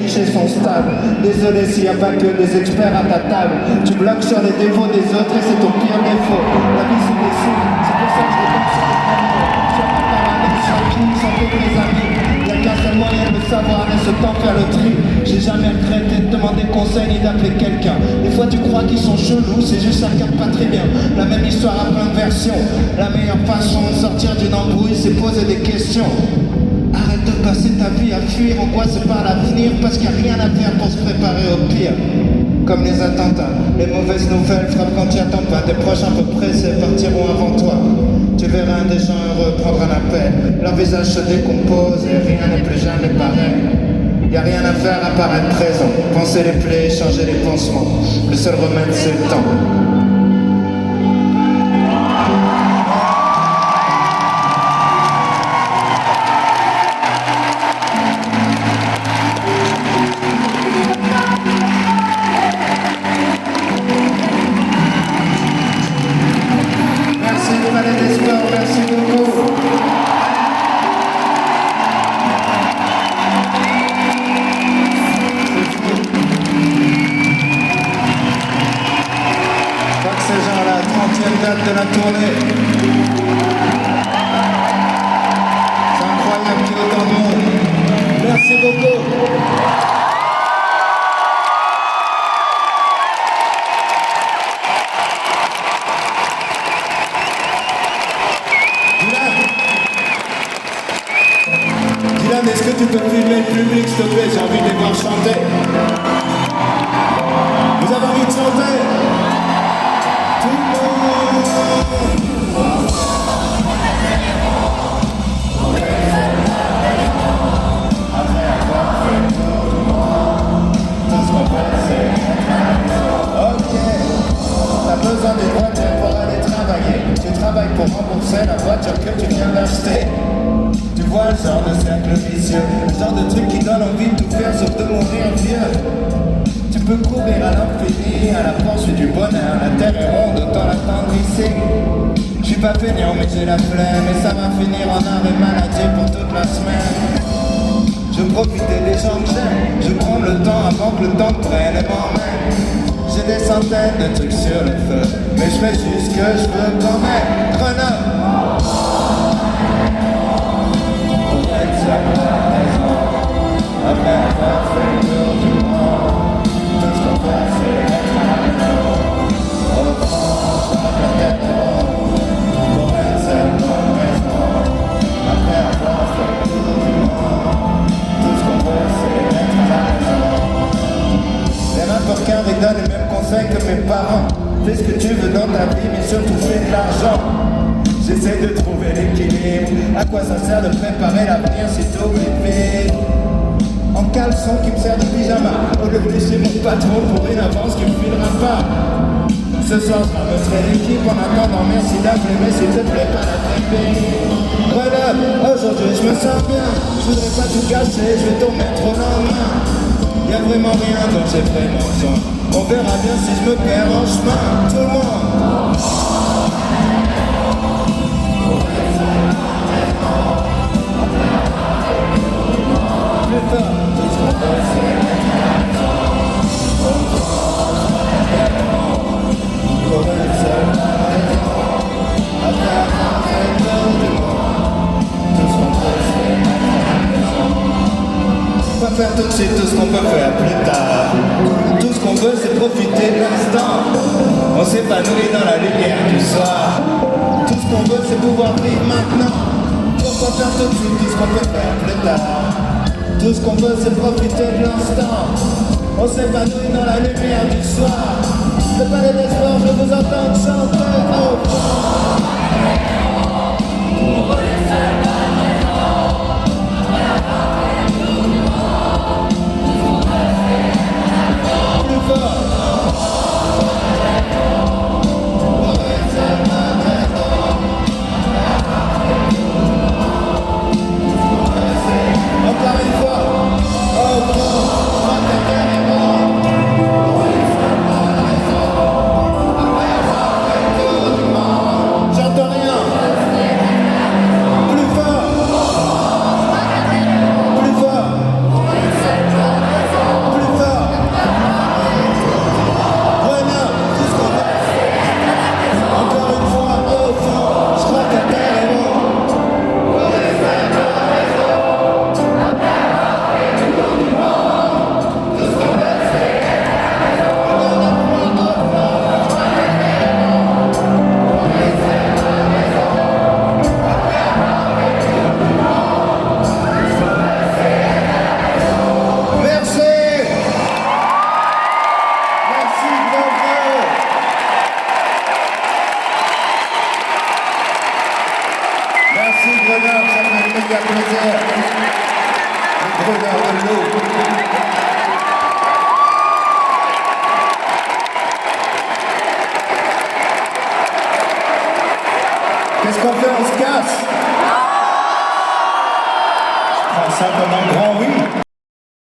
clichés sont stables. Désolé s'il n'y a pas que des experts à ta table. Tu bloques sur les défauts des autres et c'est ton pire défaut. La vie c'est des sous, c'est pour ça que je dépense sur les promos. Sur ma paranoïa, sur qui, sur tous mes amis. Y'a qu'un seul moyen de savoir, laisse le temps faire le tri. J'ai jamais regretté de demander conseil ni d'appeler quelqu'un. Des fois tu crois qu'ils sont chelous, c'est juste ça regarde pas très bien. La même histoire à plein de versions. La meilleure façon de sortir d'une embrouille, c'est poser des questions. Arrête de passer ta vie à fuir, angoissé par l'avenir, parce qu'il n'y a rien à faire pour se préparer au pire. Comme les attentats, les mauvaises nouvelles frappent quand tu attends pas. Des proches un peu pressés partiront avant toi. Tu verras des gens heureux prendre un appel. Leur visage se décompose et rien n'est plus jamais pareil. Y a rien à faire à part être présent. Penser les plaies, changer les pansements. Le seul remède c'est le temps. Merci beaucoup. Je crois que c'est genre la 30e date de la tournée. C'est incroyable qu'il y ait autant de monde. Merci beaucoup. Dylan, est-ce que tu peux filmer le public, s'il te plaît? J'ai envie de les voir chanter. Vous avez envie de chanter? Tout le monde. Après avoir fait tout ce qu'on fait, c'est... Ok. T'as besoin d'une voiture pour aller travailler. Tu travailles pour rembourser la voiture que tu viens d'acheter. Tu vois le genre de cercle vicieux, le genre de truc qui donne envie de tout faire sauf de mourir vieux. Tu peux courir à l'infini, à la poursuite du bonheur. La terre est ronde, autant l'attendre ici. Je suis pas feignant mais j'ai la flemme et ça va finir en arrêt maladie pour toute la semaine. Je profite des gens que j'aime, je prends le temps avant que le temps prenne et m'emmène. J'ai des centaines de trucs sur le feu, mais je fais juste ce que je veux quand même. Grenoble. Après avoir fait le tour du monde, tout ce qu'on fait c'est être à l'eau. Au fond, je frappe la tête haut, pour une seule bonne raison. Après avoir fait le tour du monde, tout ce qu'on veut c'est être à la maison. Les rappeurs carrés donnent les mêmes conseils que mes parents. Fais ce que tu veux dans ta vie, mais surtout fais de l'argent. J'essaie de trouver l'équilibre. À quoi ça sert de préparer l'avenir si t'oublies vite? En caleçon qui me sert de pyjama, au lieu de laisser mon patron pour une avance qui me filera pas. Ce soir je ramènerai l'équipe en attendant, merci d'appeler, mais s'il te plaît pas la trépée. Voilà, aujourd'hui je me sens bien, je voudrais pas tout gâcher, je vais tout mettre au lendemain. Y'a vraiment rien dont j'ai vraiment besoin, on verra bien si je me perds en chemin. Tout le monde. Plus fort. Tout ce qu'on veut c'est être à la maison. Au fond, je prends la tête pour une seule raison. Après avoir fait le tour du monde, tout ce qu'on veut c'est être à la maison. Pas faire tout de suite tout ce qu'on peut faire plus tard. Tout ce qu'on veut c'est profiter de l'instant. On s'épanouit dans la lumière du soir. Tout ce qu'on veut c'est pouvoir vivre maintenant. Pourquoi faire tout de suite tout ce qu'on peut faire plus tard? Tout ce qu'on veut c'est profiter de l'instant. On s'épanouit dans la lumière du soir. Le palais des sports, je vous entends chanter au fond. Plus fort. Encore une fois. Oh bon, je crois que ta terre est morte. J'entends rien. Plus fort. simplement de